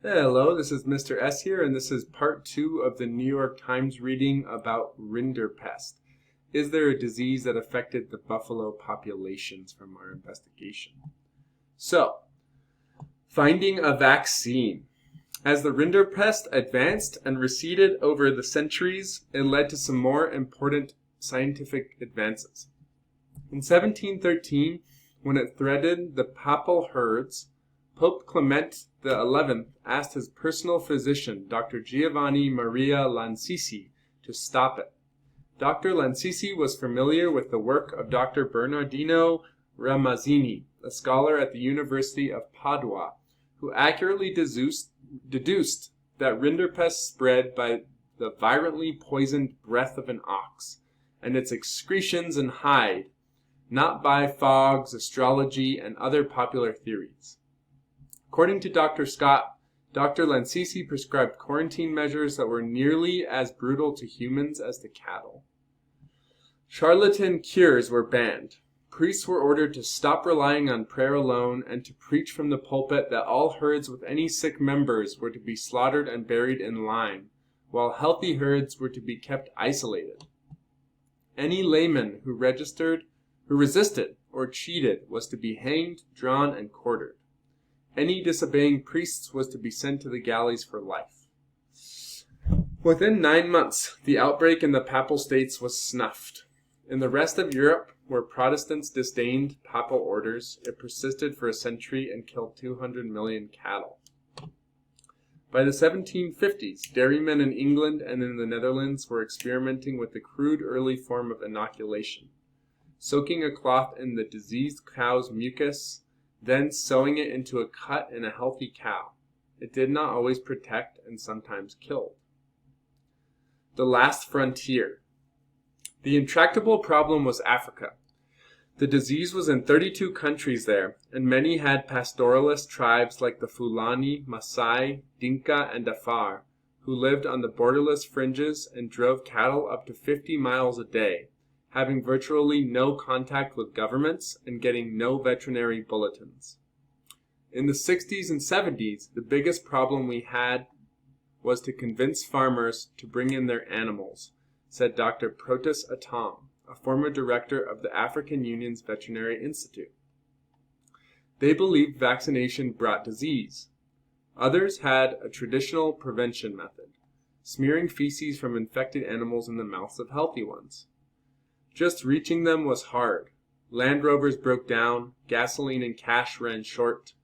Hello, this is Mr. S here, and this is part 2 of the New York Times reading about Rinderpest. Is there a disease that affected the buffalo populations from our investigation? So, finding a vaccine. As the Rinderpest advanced and receded over the centuries, it led to some more important scientific advances. In 1713, when it threatened the papal herds, Pope Clement XI asked his personal physician, Dr. Giovanni Maria Lancisi, to stop it. Dr. Lancisi was familiar with the work of Dr. Bernardino Ramazzini, a scholar at the University of Padua, who accurately deduced that rinderpest spread by the virulently poisoned breath of an ox, and its excretions and hide, not by fogs, astrology, and other popular theories. According to Dr. Scott, Dr. Lancisi prescribed quarantine measures that were nearly as brutal to humans as to cattle. Charlatan cures were banned. Priests were ordered to stop relying on prayer alone and to preach from the pulpit that all herds with any sick members were to be slaughtered and buried in lime, while healthy herds were to be kept isolated. Any layman who resisted or cheated was to be hanged, drawn, and quartered. Any disobeying priests was to be sent to the galleys for life. Within 9 months, the outbreak in the Papal States was snuffed. In the rest of Europe, where Protestants disdained papal orders, it persisted for a century and killed 200 million cattle. By the 1750s, dairymen in England and in the Netherlands were experimenting with the crude early form of inoculation, soaking a cloth in the diseased cow's mucus, then sewing it into a cut in a healthy cow. It did not always protect and sometimes killed. The last frontier. The intractable problem was Africa. The disease was in 32 countries there, and many had pastoralist tribes like the Fulani, Maasai, Dinka, and Afar, who lived on the borderless fringes and drove cattle up to 50 miles a day, having virtually no contact with governments and getting no veterinary bulletins. In the 60s and 70s, the biggest problem we had was to convince farmers to bring in their animals, said Dr. Protas Atam, a former director of the African Union's Veterinary Institute. They believed vaccination brought disease. Others had a traditional prevention method, smearing feces from infected animals in the mouths of healthy ones. Just reaching them was hard. Land Rovers broke down, gasoline and cash ran short.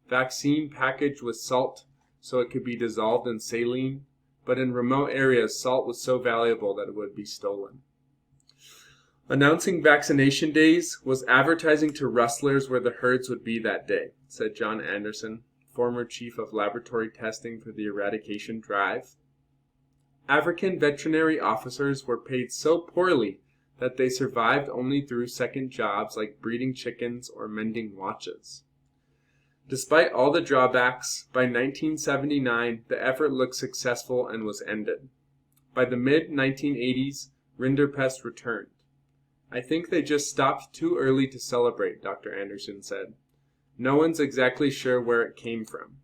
Vaccine packaged with salt so it could be dissolved in saline, but in remote areas salt was so valuable that it would be stolen. Announcing vaccination days was advertising to rustlers where the herds would be that day, said John Anderson, former chief of laboratory testing for the eradication drive. African veterinary officers were paid so poorly that they survived only through second jobs like breeding chickens or mending watches. Despite all the drawbacks, by 1979 the effort looked successful and was ended. By the mid-1980s, rinderpest returned. I think they just stopped too early to celebrate, Dr. Anderson said. No one's exactly sure where it came from.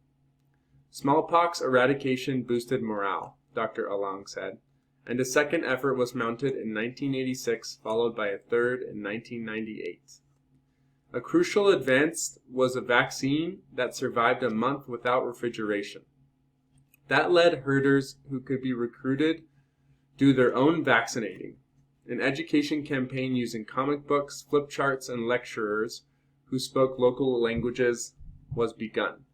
Smallpox eradication boosted morale, Dr. Along said, and a second effort was mounted in 1986, followed by a third in 1998. A crucial advance was a vaccine that survived a month without refrigeration. That let herders who could be recruited do their own vaccinating. An education campaign using comic books, flip charts, and lecturers who spoke local languages was begun.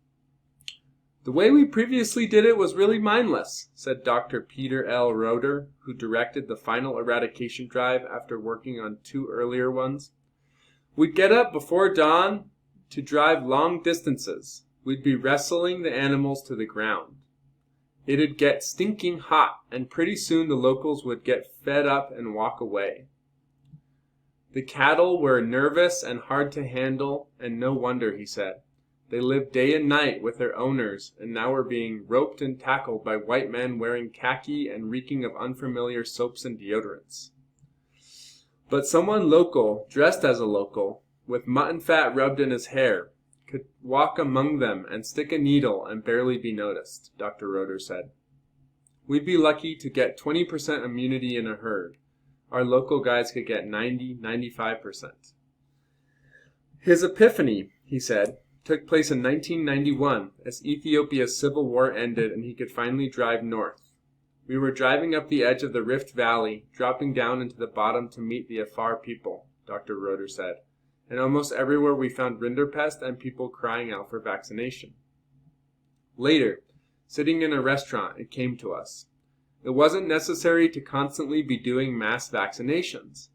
The way we previously did it was really mindless, said Dr. Peter L. Roeder, who directed the final eradication drive after working on 2 earlier ones. We'd get up before dawn to drive long distances. We'd be wrestling the animals to the ground. It'd get stinking hot, and pretty soon the locals would get fed up and walk away. The cattle were nervous and hard to handle, and no wonder, he said. They lived day and night with their owners, and now were being roped and tackled by white men wearing khaki and reeking of unfamiliar soaps and deodorants. But someone local, dressed as a local, with mutton fat rubbed in his hair, could walk among them and stick a needle and barely be noticed, Dr. Roeder said. We'd be lucky to get 20% immunity in a herd. Our local guys could get 90–95%. His epiphany, he said, took place in 1991 as Ethiopia's civil war ended and he could finally drive north. We were driving up the edge of the Rift Valley, dropping down into the bottom to meet the Afar people, Dr. Roeder said, and almost everywhere we found Rinderpest and people crying out for vaccination. Later, sitting in a restaurant, it came to us. It wasn't necessary to constantly be doing mass vaccinations.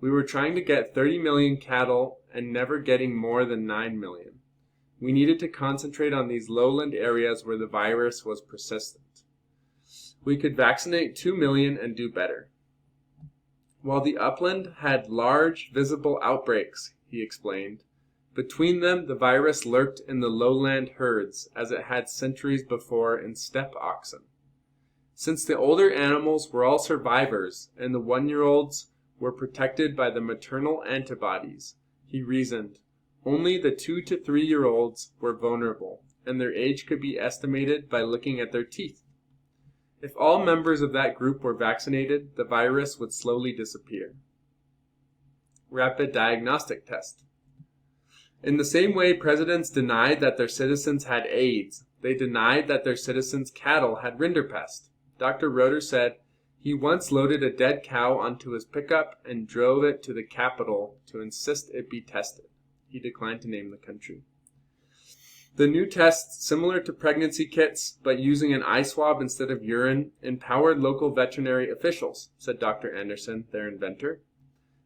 We were trying to get 30 million cattle and never getting more than 9 million. We needed to concentrate on these lowland areas where the virus was persistent. We could vaccinate 2 million and do better. While the upland had large, visible outbreaks, he explained, between them the virus lurked in the lowland herds as it had centuries before in steppe oxen. Since the older animals were all survivors and the 1-year-olds were protected by the maternal antibodies, he reasoned, only the 2 to 3-year-olds were vulnerable, and their age could be estimated by looking at their teeth. If all members of that group were vaccinated, the virus would slowly disappear. Rapid diagnostic test. In the same way presidents denied that their citizens had AIDS, they denied that their citizens' cattle had Rinderpest. Dr. Roeder said he once loaded a dead cow onto his pickup and drove it to the Capitol to insist it be tested. He declined to name the country. The new tests, similar to pregnancy kits, but using an eye swab instead of urine, empowered local veterinary officials, said Dr. Anderson, their inventor.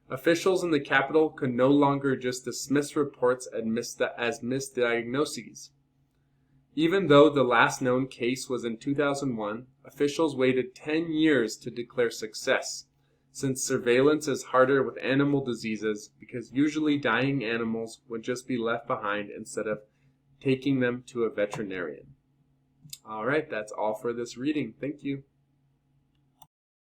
Officials in the Capitol could no longer just dismiss reports as misdiagnoses. Even though the last known case was in 2001, officials waited 10 years to declare success, since surveillance is harder with animal diseases because usually dying animals would just be left behind instead of taking them to a veterinarian. All right, that's all for this reading. Thank you.